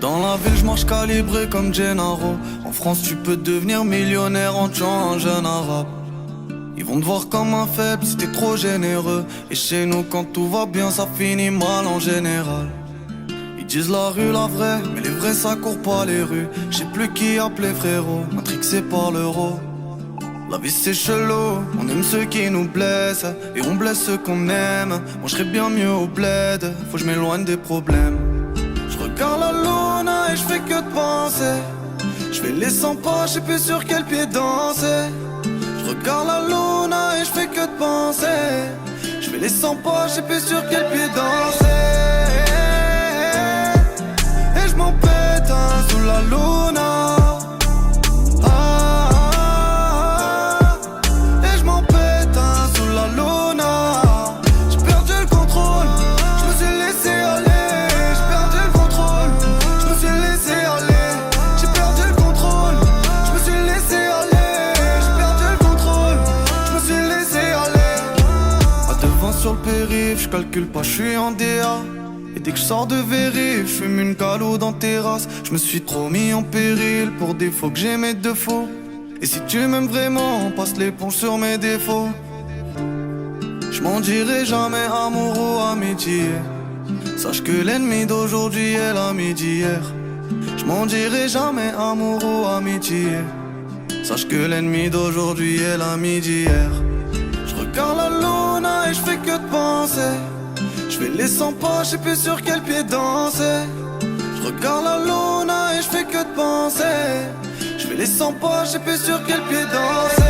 Dans la ville, je marche calibré comme Gennaro. En France, tu peux devenir millionnaire en tuant un jeune arabe. Ils vont te voir comme un faible si t'es trop généreux. Et chez nous, quand tout va bien, ça finit mal en général. Ils disent la rue, la vraie, mais les vrais ça court pas les rues. Je sais plus qui appeler frérot, matrixé par l'euro. La vie c'est chelou, on aime ceux qui nous blessent et on blesse ceux qu'on aime. Moi je serais bien mieux au bled, faut que je m'éloigne des problèmes. Je regarde la luna et je fais que de penser. Je fais les 100 pas, je sais plus sur quel pied danser. Je regarde la luna et je fais que de penser. Je fais les 100 pas, je sais plus sur quel pied danser. Et je m'en pète un sous la luna. Sur le périph', je calcule pas, je suis en DA. Et dès que je sors de vérif, je fume une calo dans terrasse. Je me suis trop mis en péril pour des faux que j'ai mes défauts. Et si tu m'aimes vraiment, passe l'éponge sur mes défauts. Je m'en dirai jamais amour ou amitié. Sache que l'ennemi d'aujourd'hui est l'ami d'hier. Je m'en dirai jamais amour ou amitié. Sache que l'ennemi d'aujourd'hui est l'ami d'hier. Je regarde la luna et je fais que de penser. Je fais les 100 pas, je sais plus sur quel pied danser. Je regarde la luna et je fais que de penser. Je fais les 100 pas, je sais plus sur quel pied danser.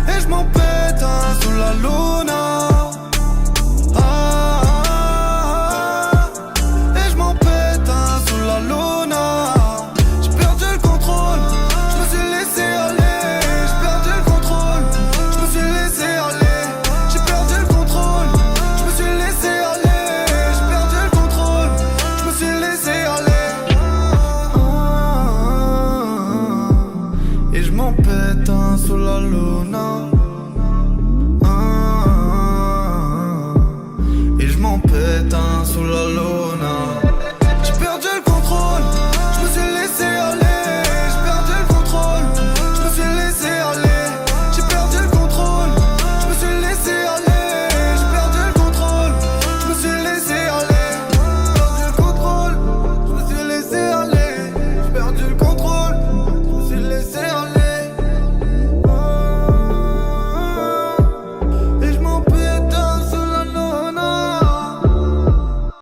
Et je m'en pète un sous la luna.